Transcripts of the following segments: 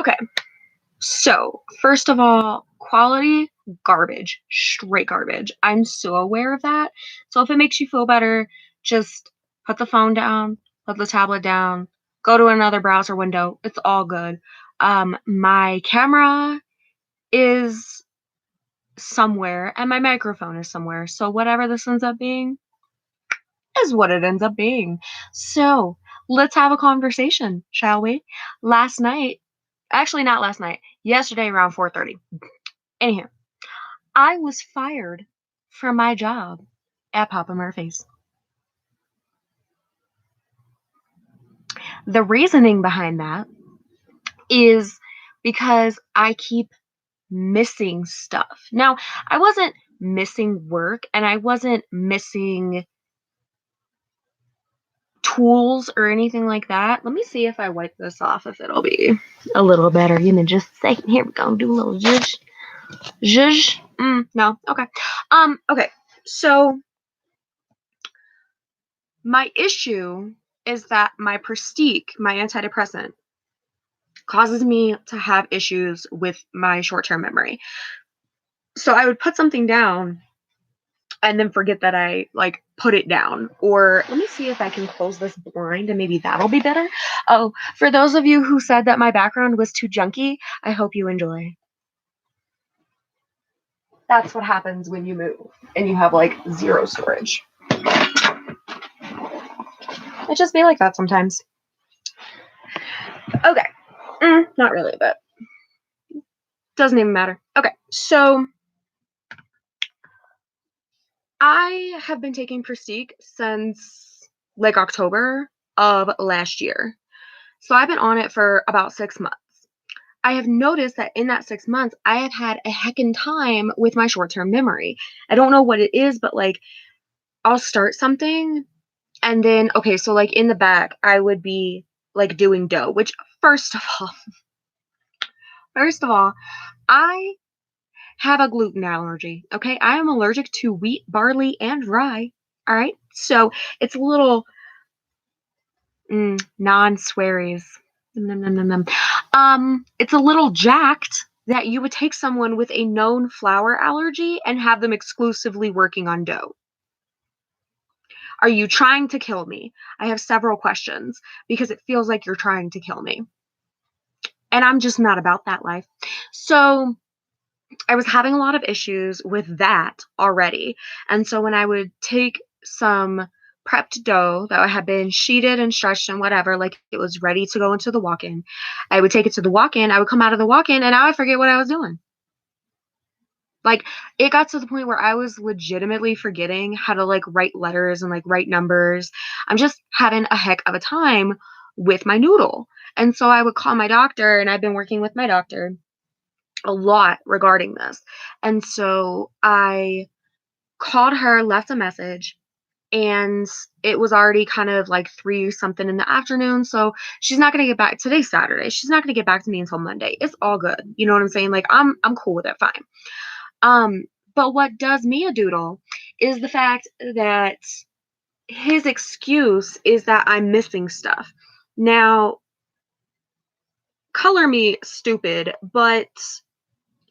Okay, so first of all, quality garbage, straight garbage. I'm so aware of that. So if it makes you feel better, just put the phone down, put the tablet down, go to another browser window. It's all good. My camera is somewhere and my microphone is somewhere. So whatever this ends up being is what it ends up being. So let's have a conversation, shall we? Last night, actually not last night, yesterday around 4:30. Anyhow, I was fired from my job at Papa Murphy's. The reasoning behind that is because I keep missing stuff. Now, I wasn't missing work and I wasn't missing tools or anything like that. Let me see if I wipe this off, if it'll be a little better. Give me just a second. Here we go. Do a little zhuzh. Zhuzh. No. Okay. Okay. So my issue is that my Prestique, my antidepressant, causes me to have issues with my short-term memory. So I would put something down and then forget that I like put it down. Or let me see if I can close this blind and maybe that'll be better. Oh, for those of you who said that my background was too junky, I hope you enjoy. That's what happens when you move and you have like zero storage. It just be like that sometimes. Okay. Not really, but doesn't even matter. Okay, so I have been taking Prestique since like October of last year. So I've been on it for about 6 months. I have noticed that in that 6 months, I have had a heckin' time with my short-term memory. I don't know what it is, but like I'll start something and then, okay, so like in the back, I would be like doing dough, which first of all, I have a gluten allergy. Okay. I am allergic to wheat, barley, and rye. All right. So it's a little non-swearies. It's a little jacked that you would take someone with a known flour allergy and have them exclusively working on dough. Are you trying to kill me? I have several questions because it feels like you're trying to kill me. And I'm just not about that life. So I was having a lot of issues with that already. And so when I would take some prepped dough that had been sheeted and stretched and whatever, like it was ready to go into the walk-in, I would take it to the walk-in. I would come out of the walk-in and now I forget what I was doing. Like it got to the point where I was legitimately forgetting how to like write letters and like write numbers. I'm just having a heck of a time with my noodle. And so I would call my doctor, and I've been working with my doctor a lot regarding this. And so I called her, left a message, and it was already kind of like 3 something in the afternoon. So she's not going to get back. Today's Saturday. She's not going to get back to me until Monday. It's all good. You know what I'm saying? Like I'm cool with it. Fine. But what does me a doodle is the fact that his excuse is that I'm missing stuff. Now, color me stupid, but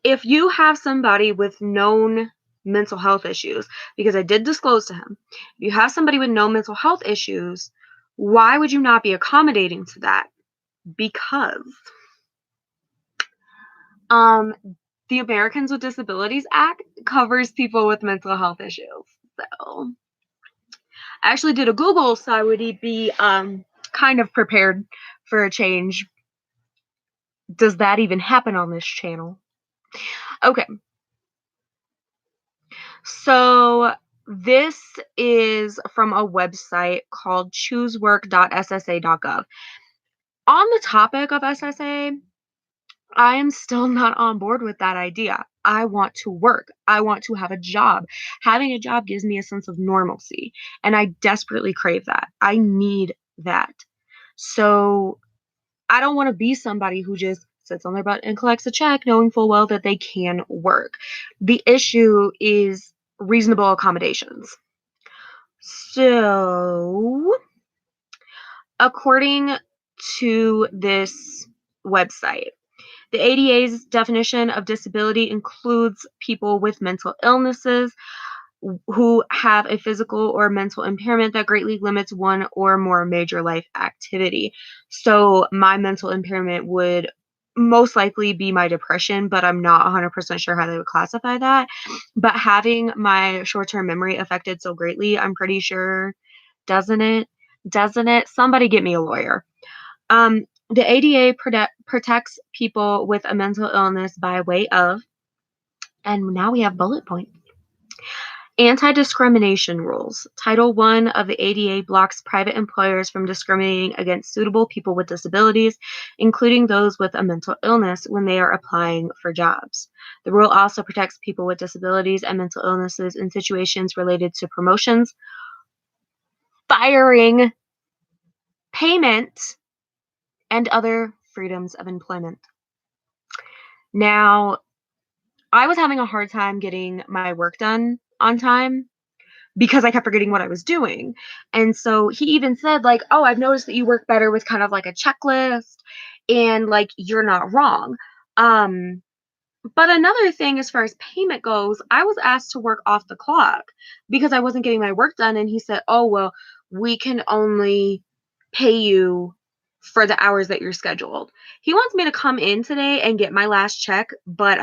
if you have somebody with known mental health issues, because I did disclose to him, if you have somebody with known mental health issues, why would you not be accommodating to that? Because the Americans with Disabilities Act covers people with mental health issues. So I actually did a Google, so I would be kind of prepared for a change. Does that even happen on this channel? Okay. So this is from a website called choosework.ssa.gov. On the topic of SSA, I am still not on board with that idea. I want to work. I want to have a job. Having a job gives me a sense of normalcy, and I desperately crave that. I need that. So I don't want to be somebody who just sits on their butt and collects a check knowing full well that they can work. The issue is reasonable accommodations. So, according to this website, The ADA's definition of disability includes people with mental illnesses who have a physical or mental impairment that greatly limits one or more major life activity. So my mental impairment would most likely be my depression, but I'm not 100% sure how they would classify that. But having my short-term memory affected so greatly, I'm pretty sure, doesn't it? Doesn't it? Somebody get me a lawyer. The ADA protects people with a mental illness by way of, and now we have bullet points. Anti-discrimination rules. Title I of the ADA blocks private employers from discriminating against suitable people with disabilities, including those with a mental illness, when they are applying for jobs. The rule also protects people with disabilities and mental illnesses in situations related to promotions, firing, payment, and other freedoms of employment. Now, I was having a hard time getting my work done on time because I kept forgetting what I was doing. And so he even said, like, "Oh, I've noticed that you work better with kind of like a checklist and like you're not wrong." Um, but another thing as far as payment goes, I was asked to work off the clock because I wasn't getting my work done. And he said, "Oh, well, we can only pay you for the hours that you're scheduled." He wants me to come in today and get my last check, but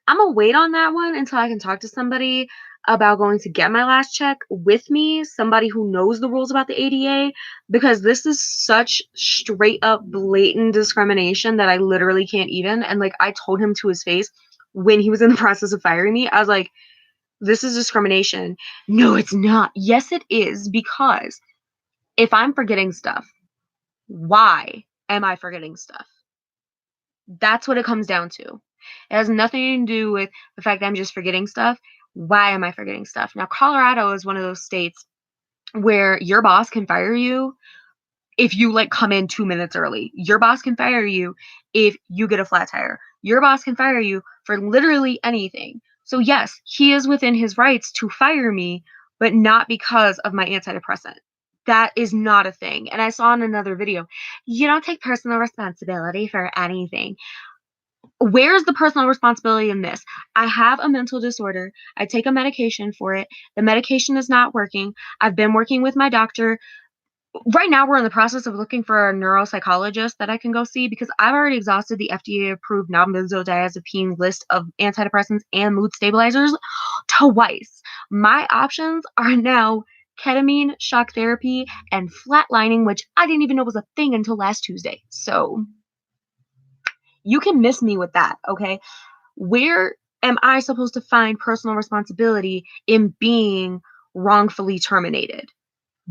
I'm gonna wait on that one until I can talk to somebody about going to get my last check with me, somebody who knows the rules about the ADA, because this is such straight up blatant discrimination that I literally can't even. And like I told him to his face when he was in the process of firing me, I was like, this is discrimination. No, it's not. Yes, it is, because if I'm forgetting stuff, why am I forgetting stuff? That's what it comes down to. It has nothing to do with the fact that I'm just forgetting stuff. Why am I forgetting stuff? Now, Colorado is one of those states where your boss can fire you if you like come in 2 minutes early. Your boss can fire you if you get a flat tire. Your boss can fire you for literally anything. So, yes, he is within his rights to fire me, but not because of my antidepressant. That is not a thing. And I saw in another video, you don't take personal responsibility for anything. Where's the personal responsibility in this? I have a mental disorder. I take a medication for it. The medication is not working. I've been working with my doctor. Right now, we're in the process of looking for a neuropsychologist that I can go see because I've already exhausted the FDA-approved non-benzodiazepine list of antidepressants and mood stabilizers twice. My options are now ketamine, shock therapy, and flatlining, which I didn't even know was a thing until last Tuesday. So you can miss me with that, okay? Where am I supposed to find personal responsibility in being wrongfully terminated?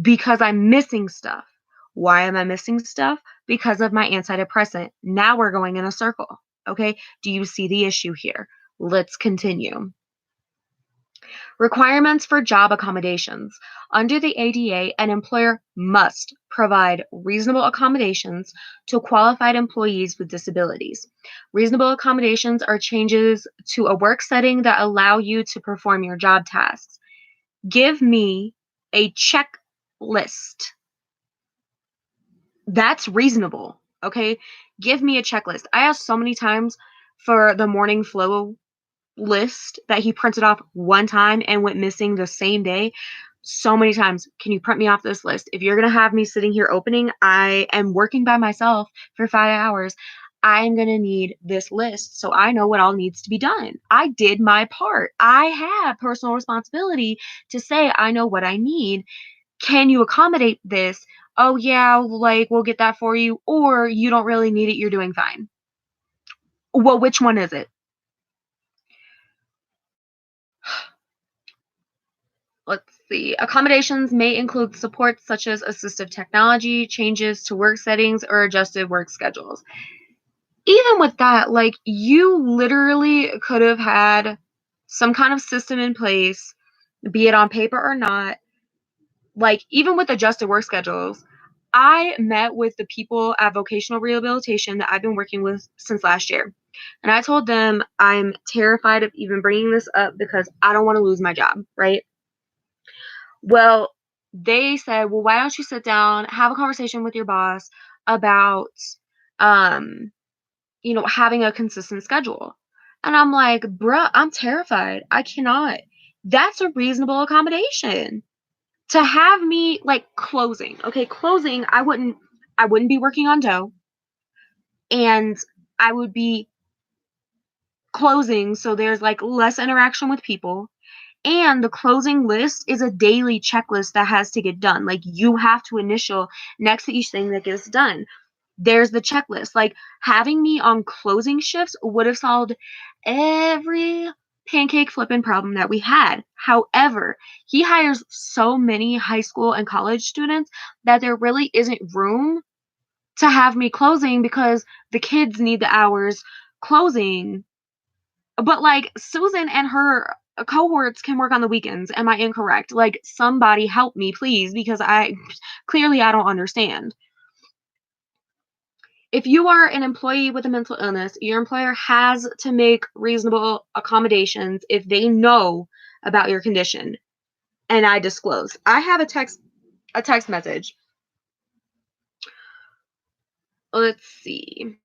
Because I'm missing stuff. Why am I missing stuff? Because of my antidepressant. Now we're going in a circle. Okay. Do you see the issue here? Let's continue. Requirements for job accommodations. Under the ADA, an employer must provide reasonable accommodations to qualified employees with disabilities. Reasonable accommodations are changes to a work setting that allow you to perform your job tasks. Give me a checklist. That's reasonable. Okay. Give me a checklist. I asked so many times for the morning flow list that he printed off one time and went missing the same day. So many times, can you print me off this list? If you're going to have me sitting here opening, I am working by myself for 5 hours. I'm going to need this list so I know what all needs to be done. I did my part. I have personal responsibility to say I know what I need. Can you accommodate this? Oh, yeah, like we'll get that for you. Or you don't really need it. You're doing fine. Well, which one is it? Let's see. Accommodations may include support such as assistive technology, changes to work settings, or adjusted work schedules. Even with that, like you literally could have had some kind of system in place, be it on paper or not. Like even with adjusted work schedules, I met with the people at vocational rehabilitation that I've been working with since last year. And I told them I'm terrified of even bringing this up because I don't want to lose my job, right? Well, they said, "Well, why don't you sit down, have a conversation with your boss about, um, having a consistent schedule. And I'm like, bruh, I'm terrified. I cannot. That's a reasonable accommodation. To have me like closing. Okay, closing, I wouldn't be working on dough, and I would be closing, so there's like less interaction with people. And the closing list is a daily checklist that has to get done. Like you have to initial next to each thing that gets done. There's the checklist. Like having me on closing shifts would have solved every pancake flipping problem that we had. However, he hires so many high school and college students that there really isn't room to have me closing because the kids need the hours closing. But like Susan and her cohorts can work on the weekends. Am I incorrect? Like somebody help me, please, because I don't understand. If you are an employee with a mental illness, your employer has to make reasonable accommodations if they know about your condition. And I disclose. I have a text message. Let's see.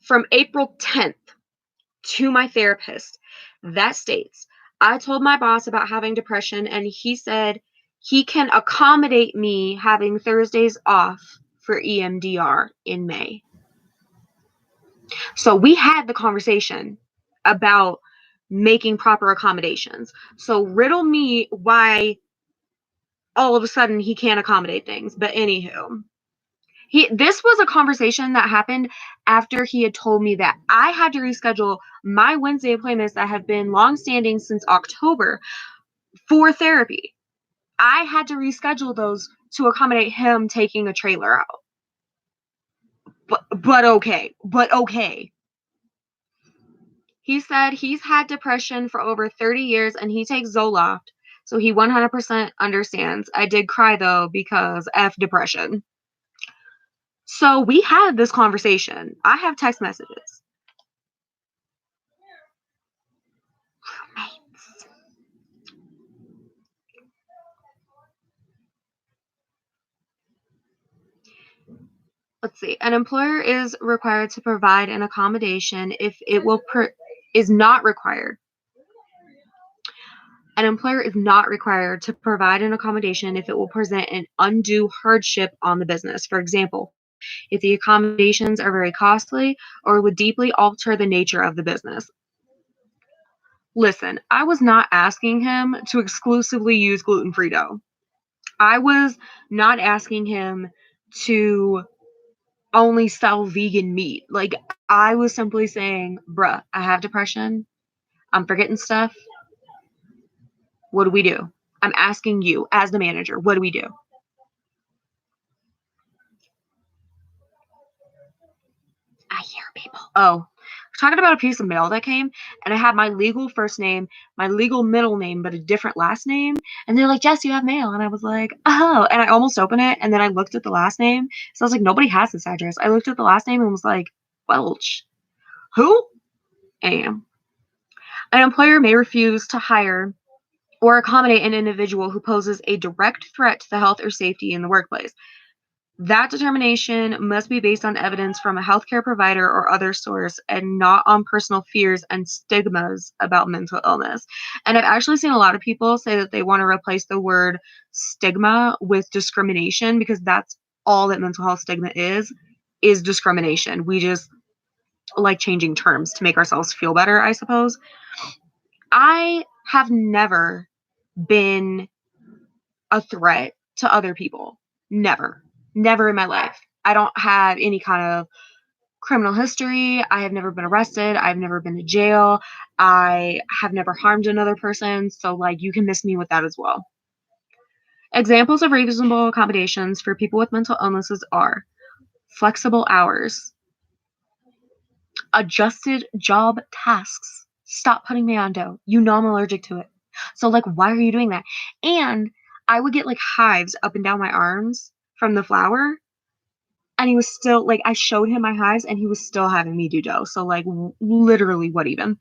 From April 10th to my therapist that states, I told my boss about having depression and he said he can accommodate me having Thursdays off for EMDR in May. So we had the conversation about making proper accommodations. So riddle me why all of a sudden he can't accommodate things. But anywho, this was a conversation that happened after he had told me that I had to reschedule my Wednesday appointments that have been long-standing since October for therapy. I had to reschedule those to accommodate him taking a trailer out. But okay. He said he's had depression for over 30 years and he takes Zoloft, so he 100% understands. I did cry though because F depression. So we had this conversation. I have text messages. Roommates. Let's see. An employer is required to provide an accommodation if it will is not required. An employer is not required to provide an accommodation if it will present an undue hardship on the business. For example, if the accommodations are very costly or would deeply alter the nature of the business. Listen, I was not asking him to exclusively use gluten-free dough. I was not asking him to only sell vegan meat. Like, I was simply saying, bruh, I have depression. I'm forgetting stuff. What do we do? I'm asking you as the manager, what do we do? I hear people. Oh, we're talking about a piece of mail that came, and I had my legal first name, my legal middle name, but a different last name. And they're like, Jess, you have mail. And I was like, oh. And I almost opened it, and then I looked at the last name. So I was like, nobody has this address. I looked at the last name and was like, Welch. Who? Am. An employer may refuse to hire or accommodate an individual who poses a direct threat to the health or safety in the workplace. That determination must be based on evidence from a healthcare provider or other source and not on personal fears and stigmas about mental illness. And I've actually seen a lot of people say that they want to replace the word stigma with discrimination because that's all that mental health stigma is discrimination. We just like changing terms to make ourselves feel better, I suppose. I have never been a threat to other people. Never. Never in my life. I don't have any kind of criminal history. I have never been arrested. I've never been to jail. I have never harmed another person. So, like, you can miss me with that as well. Examples of reasonable accommodations for people with mental illnesses are flexible hours, adjusted job tasks. Stop putting me on dough. You know I'm allergic to it. So, like, why are you doing that? And I would get like hives up and down my arms from the flour. And he was still like, I showed him my hives and he was still having me do dough. So, like, literally, what even?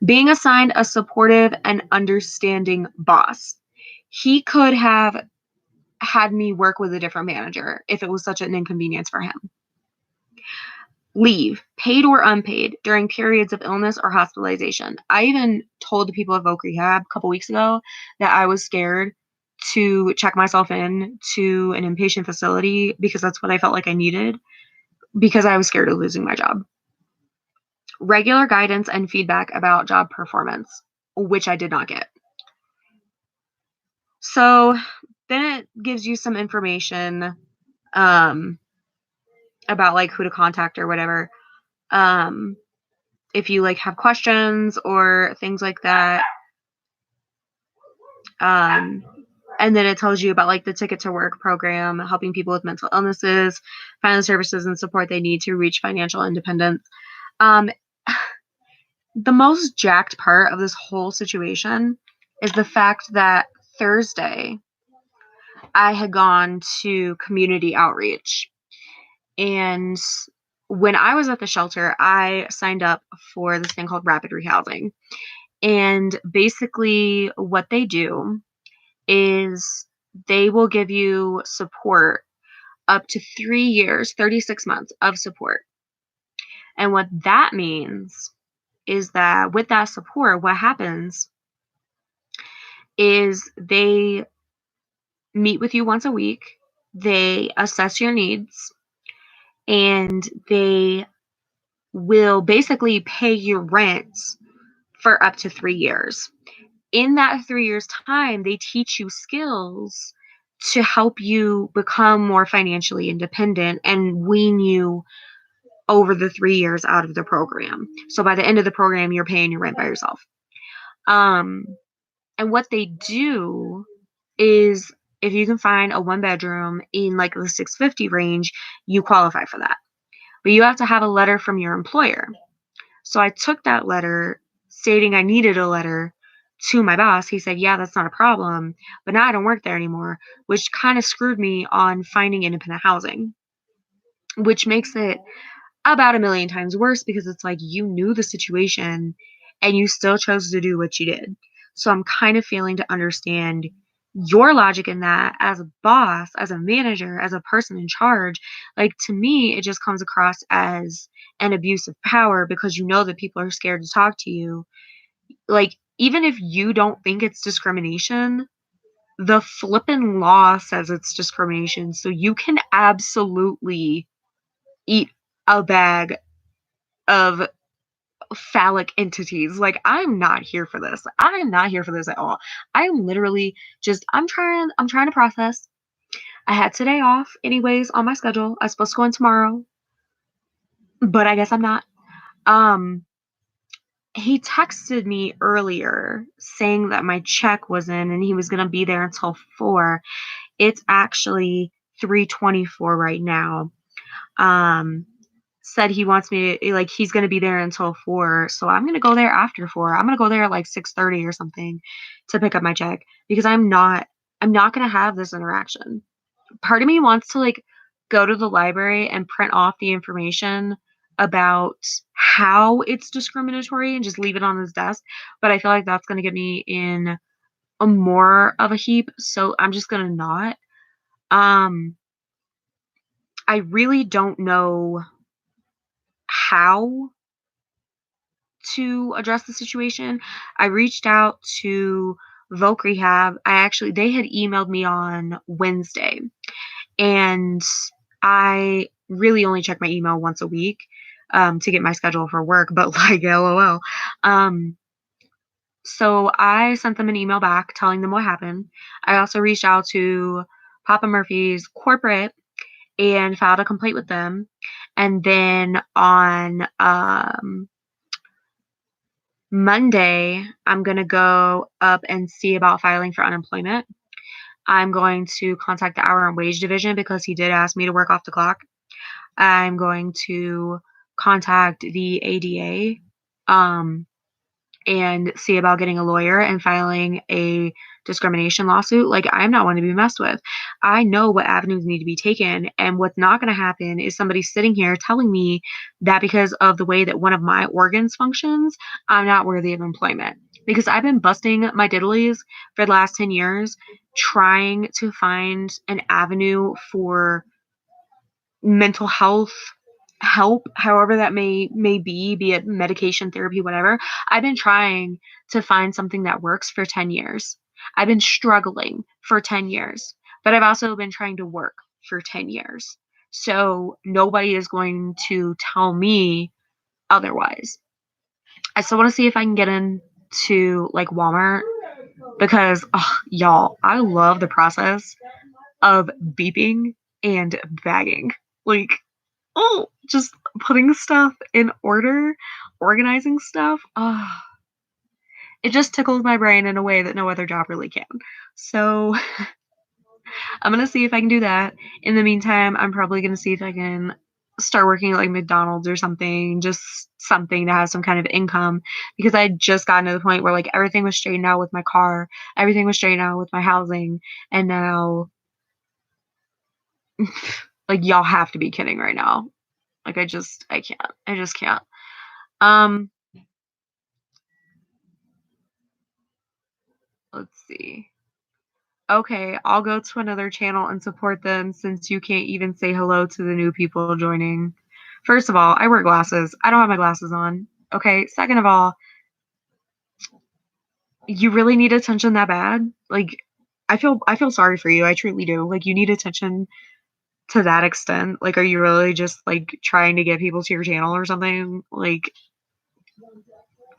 Being assigned a supportive and understanding boss. He could have had me work with a different manager if it was such an inconvenience for him. leave, paid or unpaid, during periods of illness or hospitalization. I even told the people at Voc Rehab a couple weeks ago that I was scared to check myself in to an inpatient facility because that's what I felt like I needed because I was scared of losing my job. Regular guidance and feedback about job performance, which I did not get. So then it gives you some information about like who to contact or whatever. If you like have questions or things like that. And then it tells you about like the Ticket to Work program, helping people with mental illnesses, find the services and support they need to reach financial independence. The most jacked part of this whole situation is the fact that Thursday I had gone to community outreach. And when I was at the shelter, I signed up for this thing called rapid rehousing. And basically, what they do is they will give you support up to 3 years, 36 months of support. And what that means is that with that support, what happens is they meet with you once a week, they assess your needs, and they will basically pay your rent for up to 3 years. In that 3 years time, they teach you skills to help you become more financially independent and wean you over the 3 years out of the program. So by the end of the program, you're paying your rent by yourself. And what they do is if you can find a 1-bedroom in like the 650 range, you qualify for that. But you have to have a letter from your employer. So I took that letter stating I needed a letter to my boss. He said, yeah, that's not a problem. But now I don't work there anymore, which kind of screwed me on finding independent housing, which makes it about a million times worse because it's like you knew the situation and you still chose to do what you did. So I'm kind of failing to understand your logic in that as a boss, as a manager, as a person in charge. Like to me, it just comes across as an abuse of power because you know that people are scared to talk to you. Like, even if you don't think it's discrimination, the flippin' law says it's discrimination. So you can absolutely eat a bag of phallic entities. Like, I'm not here for this. I am not here for this at all. I am literally just I'm trying to process. I had today off anyways on my schedule. I was supposed to go in tomorrow, but I guess I'm not. Um he texted me earlier saying that my check was in and he was going to be there until 4. It's actually 3:24 right now. Um said he wants me to like he's going to be there until 4. So I'm going to go there after 4. I'm going to go there at like 6:30 or something to pick up my check because I'm not going to have this interaction. Part of me wants to like go to the library and print off the information about how it's discriminatory and just leave it on his desk, but I feel like that's going to get me in a more of a heap, so I'm just going to not. Um I really don't know how to address the situation. I reached out to Voc Rehab. They had emailed me on Wednesday, and I really only check my email once a week to get my schedule for work, but like, lol. So I sent them an email back telling them what happened. I also reached out to Papa Murphy's corporate and filed a complaint with them. And then on Monday, I'm going to go up and see about filing for unemployment. I'm going to contact the Hour and Wage Division because he did ask me to work off the clock. I'm going to contact the ADA and see about getting a lawyer and filing a discrimination lawsuit. Like, I'm not one to be messed with. I know what avenues need to be taken. And what's not going to happen is somebody sitting here telling me that because of the way that one of my organs functions, I'm not worthy of employment. Because I've been busting my diddlies for the last 10 years trying to find an avenue for mental health help, however that may be it medication, therapy, whatever. I've been trying to find something that works for 10 years. I've been struggling for 10 years, but I've also been trying to work for 10 years. So nobody is going to tell me otherwise. I still want to see if I can get into like Walmart because, oh, y'all, I love the process of beeping and bagging. Like, oh, just putting stuff in order, organizing stuff. Oh, it just tickles my brain in a way that no other job really can. So I'm gonna see if I can do that. In the meantime, I'm probably gonna see if I can start working at like McDonald's or something, just something to have some kind of income because I just gotten to the point where like everything was straightened out with my car, everything was straightened out with my housing, and now like y'all have to be kidding right now. Like I can't. I just can't. Um, let's see. Okay, I'll go to another channel and support them since you can't even say hello to the new people joining. First of all, I wear glasses. I don't have my glasses on. Okay, second of all, you really need attention that bad? Like I feel sorry for you. I truly do. Like you need attention to that extent. Like are you really just like trying to get people to your channel or something? Like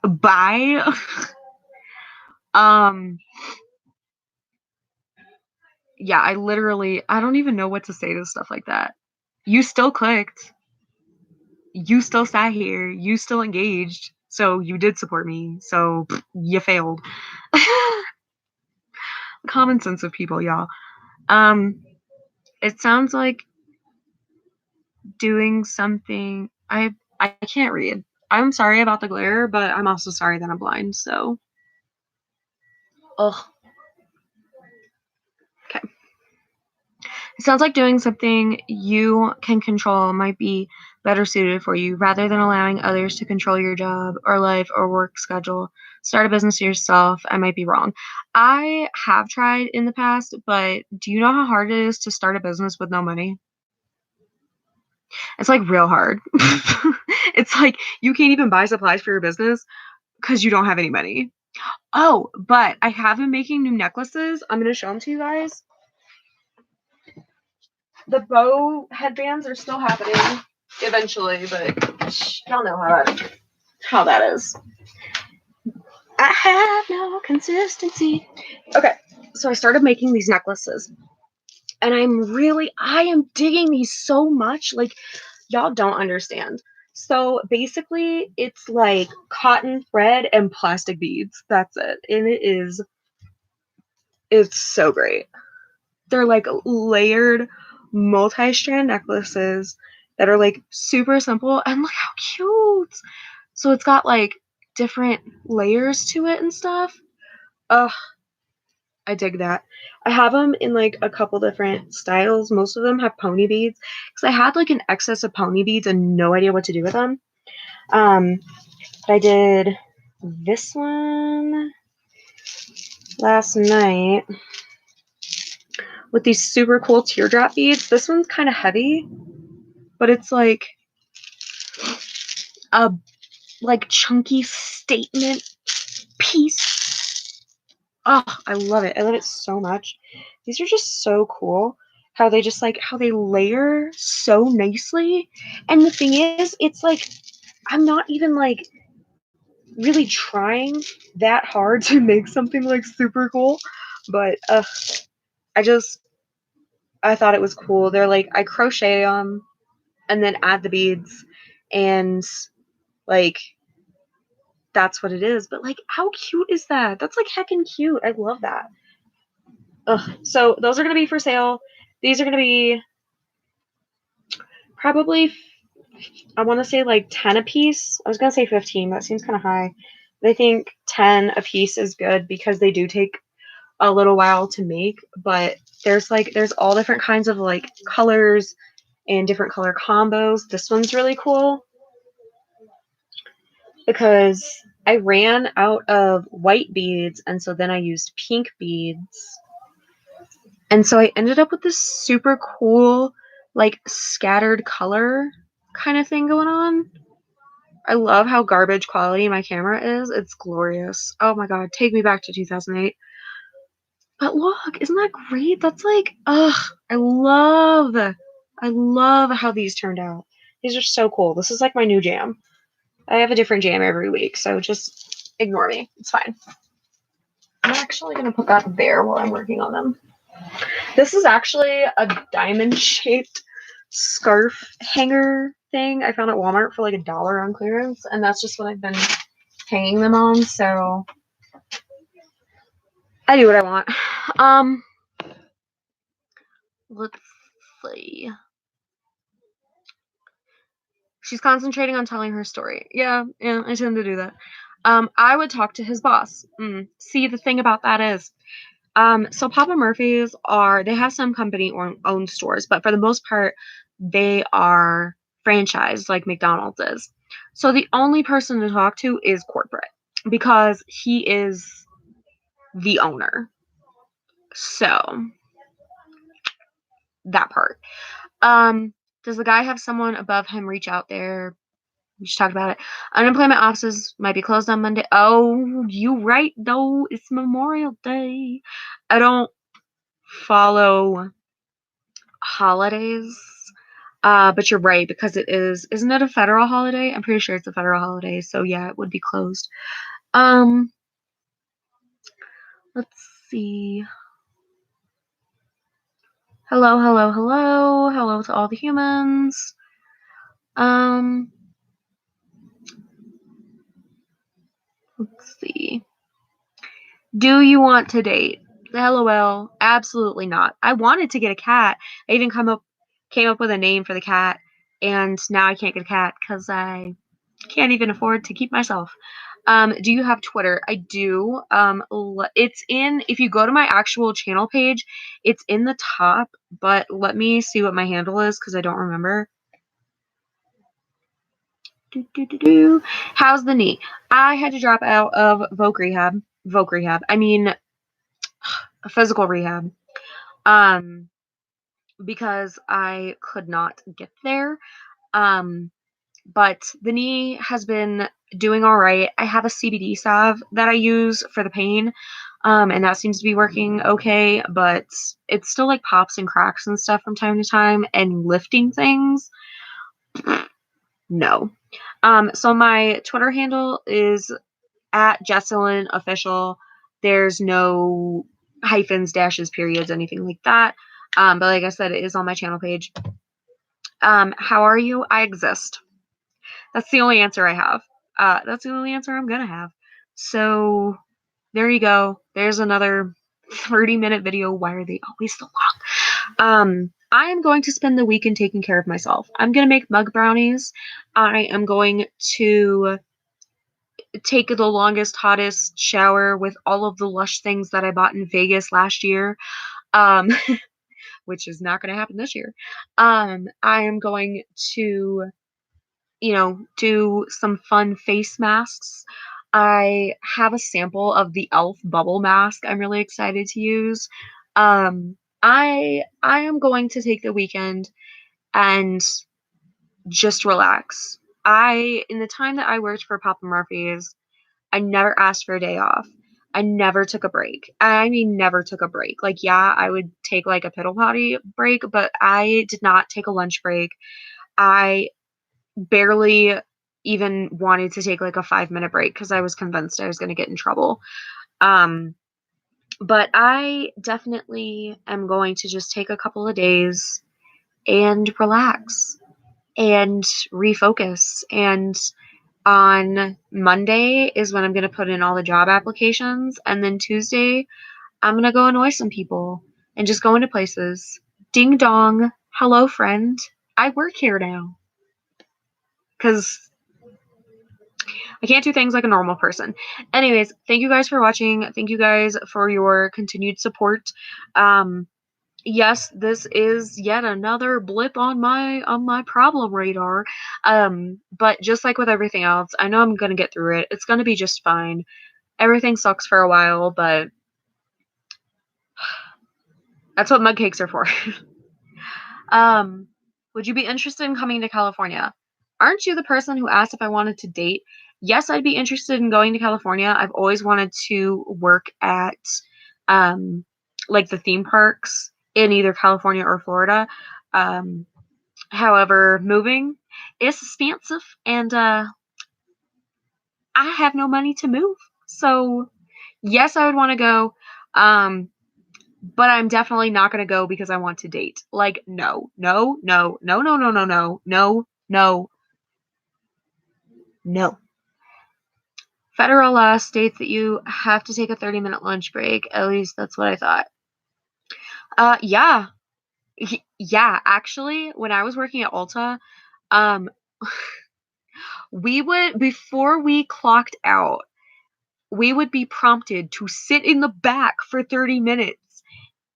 bye. um yeah, I don't even know what to say to stuff like that. You still clicked. You still sat here. You still engaged. So you did support me. So you failed. Common sense of people, y'all. Um, it sounds like doing something. I can't read. I'm sorry about the glare, but I'm also sorry that I'm blind. So, ugh. Okay. It sounds like doing something you can control might be better suited for you rather than allowing others to control your job or life or work schedule. Start a business yourself. I might be wrong. I have tried in the past, but do you know how hard it is to start a business with no money? It's like real hard. It's like you can't even buy supplies for your business because you don't have any money. Oh, but I have been making new necklaces. I'm going to show them to you guys. The bow headbands are still happening eventually, but y'all know how that is. I have no consistency. Okay, so I started making these necklaces, and I am digging these so much. Like y'all don't understand. So basically, it's like cotton thread and plastic beads. That's it, and it's so great. They're like layered multi-strand necklaces that are like super simple and look how cute. So it's got like different layers to it and stuff. Ugh, I dig that. I have them in like a couple different styles. Most of them have pony beads because I had like an excess of pony beads and no idea what to do with them. Um, but I did this one last night with these super cool teardrop beads. This one's kind of heavy, but it's a like chunky statement piece. Oh, I love it. I love it so much. These are just so cool. How they just like how they layer so nicely. And the thing is, it's like I'm not even like really trying that hard to make something like super cool, but I just I thought it was cool. They're like I crochet them and then add the beads and like that's what it is. But like, how cute is that? That's like heckin' cute. I love that. Ugh. So those are gonna be for sale. These are gonna be probably I want to say like 10 a piece. I was gonna say 15. That seems kind of high. But I think 10 a piece is good because they do take a little while to make. But there's all different kinds of like colors and different color combos. This one's really cool because I ran out of white beads and so then I used pink beads. And so I ended up with this super cool, like scattered color. kind of thing going on. I love how garbage quality my camera is. It's glorious. Oh my god, take me back to 2008. But look, isn't that great? That's like, ugh, I love how these turned out. These are so cool. This is like my new jam. I have a different jam every week, so just ignore me. It's fine. I'm actually going to put that there while I'm working on them. This is actually a diamond-shaped scarf hanger thing I found at Walmart for like $1 on clearance, and that's just what I've been hanging them on, so I do what I want. Let's see. She's concentrating on telling her story. Yeah, I tend to do that. I would talk to his boss. See, the thing about that is, so Papa Murphy's they have some company owned stores, but for the most part, they are franchised like McDonald's is. So the only person to talk to is corporate because he is the owner. So that part. Does the guy have someone above him reach out there? We just talked about it. Unemployment offices might be closed on Monday. Oh, you right though. It's Memorial Day. I don't follow holidays. But you're right because isn't it a federal holiday? I'm pretty sure it's a federal holiday, so yeah, it would be closed. Let's see. Hello, hello, hello. Hello to all the humans. Let's see. Do you want to date? LOL. Absolutely not. I wanted to get a cat. I even came up with a name for the cat, and now I can't get a cat because I can't even afford to keep myself. Do you have Twitter? I do. It's if you go to my actual channel page, it's in the top, but let me see what my handle is because I don't remember. How's the knee? I had to drop out of Voc rehab. I mean, physical rehab. Because I could not get there. But the knee has been doing all right. I have a CBD salve that I use for the pain. And that seems to be working okay, but it still like pops and cracks and stuff from time to time, and lifting things. No. So my Twitter handle is at Jesselyn Official. There's no hyphens, dashes, periods, anything like that. But like I said, it is on my channel page. How are you? I exist. That's the only answer I have. That's the only answer I'm gonna have. So there you go. There's another 30-minute video. Why are they always so long? I am going to spend the weekend taking care of myself. I'm gonna make mug brownies. I am going to take the longest, hottest shower with all of the Lush things that I bought in Vegas last year, which is not going to happen this year. I am going to, do some fun face masks. I have a sample of the e.l.f. bubble mask I'm really excited to use. I am going to take the weekend and just relax. In the time that I worked for Papa Murphy's, I never asked for a day off. I never took a break. I mean, never took a break. Like, yeah, I would take like a piddle potty break, but I did not take a lunch break. I barely even wanted to take like a 5-minute break because I was convinced I was going to get in trouble. But I definitely am going to just take a couple of days and relax and refocus. And on Monday is when I'm going to put in all the job applications. And then Tuesday, I'm going to go annoy some people and just go into places. Ding dong. Hello, friend. I work here now. Because I can't do things like a normal person. Anyways, thank you guys for watching. Thank you guys for your continued support. Yes, this is yet another blip on my problem radar. But just like with everything else, I know I'm gonna get through it. It's gonna be just fine. Everything sucks for a while, but that's what mug cakes are for. Would you be interested in coming to California? Aren't you the person who asked if I wanted to date? Yes, I'd be interested in going to California. I've always wanted to work at um like the theme parks in either California or Florida. Um However, moving is expensive and I have no money to move. So, yes, I would want to go. Um but I'm definitely not going to go because I want to date. Like, no, no, no, no, no, no, no, no, no, no, no. Federal law states that you have to take a 30-minute lunch break. At least that's what I thought. Yeah. Yeah, actually, when I was working at Ulta, um, we would, before we clocked out, we would be prompted to sit in the back for 30 minutes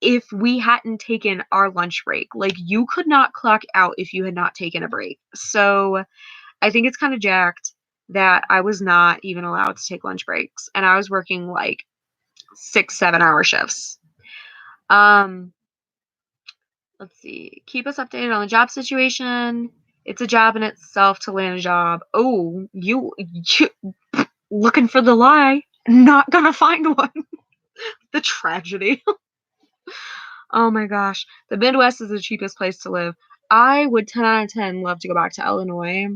if we hadn't taken our lunch break. Like, you could not clock out if you had not taken a break. So I think it's kind of jacked that I was not even allowed to take lunch breaks. And I was working like 6, 7 hour shifts. Um, let's see. Keep us updated on the job situation. It's a job in itself to land a job. Oh, you looking for the lie. Not gonna find one. The tragedy. Oh my gosh. The Midwest is the cheapest place to live. I would 10 out of 10 love to go back to Illinois.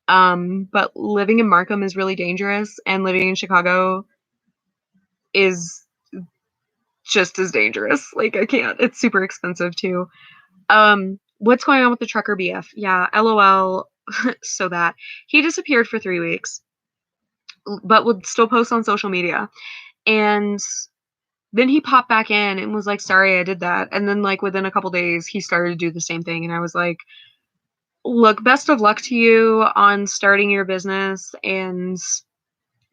But living in Markham is really dangerous, and living in Chicago is just as dangerous. Like, I can't. It's super expensive too. What's going on with the trucker BF? Yeah, LOL. So that he disappeared for 3 weeks, but would still post on social media. And then he popped back in and was like, sorry, I did that. And then, like, within a couple days, he started to do the same thing. And I was like, look, best of luck to you on starting your business and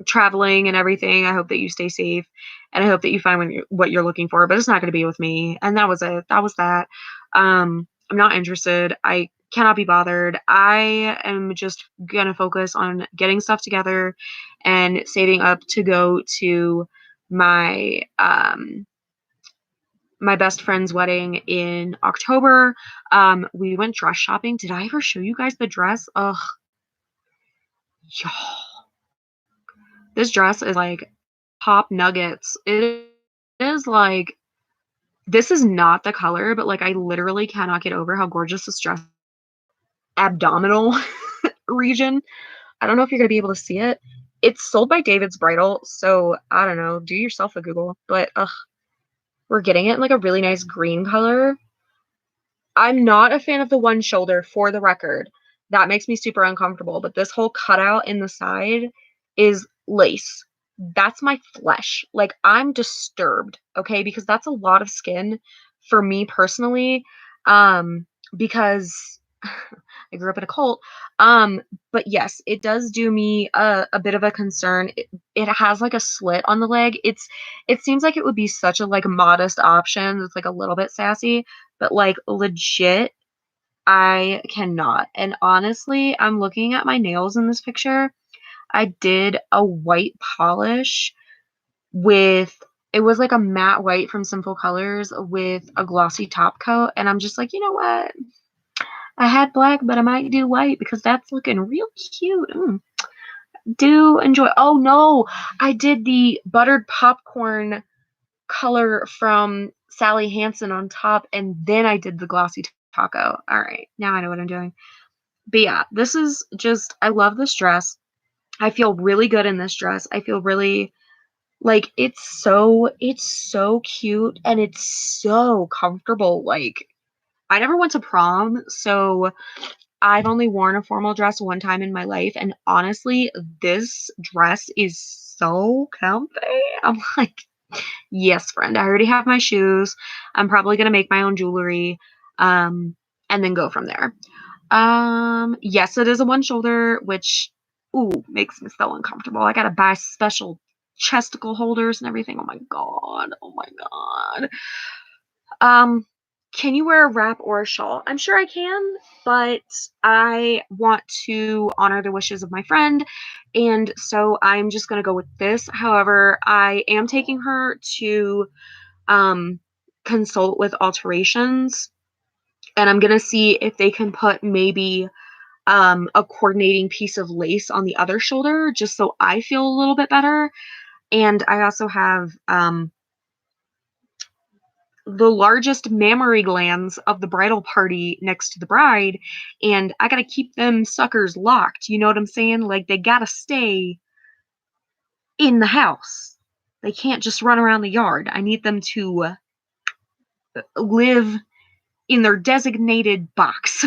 traveling and everything. I hope that you stay safe, and I hope that you find what you're looking for, but it's not going to be with me. And that was it. That was that. I'm not interested. I cannot be bothered. I am just going to focus on getting stuff together and saving up to go to my my best friend's wedding in October. We went dress shopping. Did I ever show you guys the dress? Ugh, y'all. This dress is like top nuggets. It is like, this is not the color, but like, I literally cannot get over how gorgeous this dress. Abdominal region. I don't know if you're gonna be able to see it. It's sold by David's Bridal, so I don't know. Do yourself a Google. But we're getting it in like a really nice green color. I'm not a fan of the one shoulder, for the record. That makes me super uncomfortable. But this whole cutout in the side is lace. That's my flesh. Like, I'm disturbed, okay? Because that's a lot of skin for me personally. Because I grew up in a cult. But yes, it does do me a bit of a concern. It has like a slit on the leg. It seems like it would be such a like modest option. It's like a little bit sassy, but like legit, I cannot. And honestly, I'm looking at my nails in this picture. I did a white polish with, it was like a matte white from Simple Colors with a glossy top coat. And I'm just like, you know what? I had black, but I might do white because that's looking real cute. Do enjoy. Oh no, I did the buttered popcorn color from Sally Hansen on top, and then I did the glossy taco. All right, now I know what I'm doing. But yeah, this is just, I love this dress. I feel really good in this dress. I feel really like, it's so cute and it's so comfortable. Like, I never went to prom, so I've only worn a formal dress one time in my life, and honestly, this dress is so comfy. I'm like, yes, friend. I already have my shoes. I'm probably gonna make my own jewelry, and then go from there. Yes, it is a one shoulder, which, ooh, makes me so uncomfortable. I gotta buy special chesticle holders and everything. Oh my god. Oh my god. Um, can you wear a wrap or a shawl? I'm sure I can, but I want to honor the wishes of my friend, and so I'm just gonna go with this. However, I am taking her to um consult with alterations, and I'm gonna see if they can put maybe a coordinating piece of lace on the other shoulder just so I feel a little bit better. And I also have the largest mammary glands of the bridal party next to the bride, and I gotta keep them suckers locked. You know what I'm saying? Like, they gotta stay in the house. They can't just run around the yard. I need them to live in their designated box.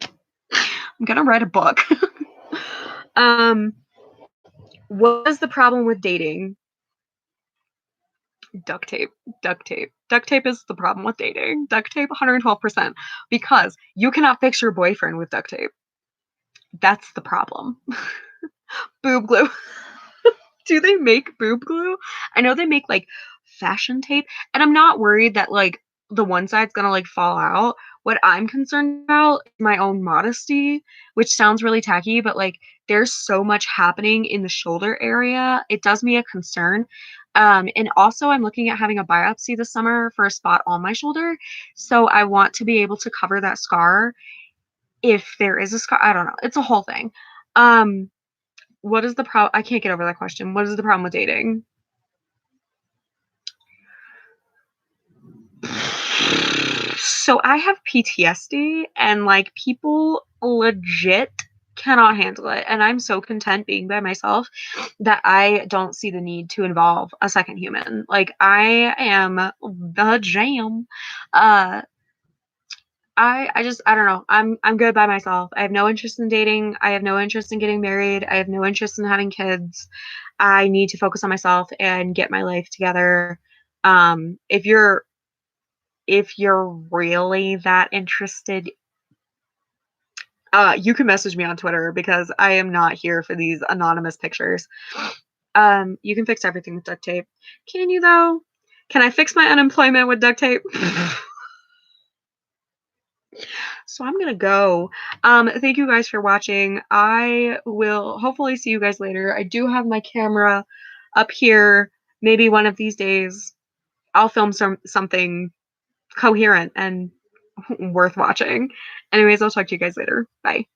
I'm gonna write a book. um, what is the problem with dating? Duct tape, duct tape. Duct tape is the problem with dating. Duct tape 112%. Because you cannot fix your boyfriend with duct tape. That's the problem. Boob glue. Do they make boob glue? I know they make like fashion tape, and I'm not worried that like the one side's gonna like fall out. What I'm concerned about is my own modesty, which sounds really tacky, but like there's so much happening in the shoulder area. It does me a concern. And also I'm looking at having a biopsy this summer for a spot on my shoulder. So I want to be able to cover that scar if there is a scar. I don't know. It's a whole thing. Um, what is the problem? I can't get over that question. What is the problem with dating? So I have PTSD and like people legit cannot handle it. And I'm so content being by myself that I don't see the need to involve a second human. Like I am the jam. Uh I don't know. I'm good by myself. I have no interest in dating. I have no interest in getting married. I have no interest in having kids. I need to focus on myself and get my life together. Um, if you're if you're really that interested, you can message me on Twitter because I am not here for these anonymous pictures. You can fix everything with duct tape. Can you though? Can I fix my unemployment with duct tape? So I'm gonna go. Thank you guys for watching. I will hopefully see you guys later. I do have my camera up here. Maybe one of these days I'll film something coherent and worth watching. Anyways, I'll talk to you guys later. Bye.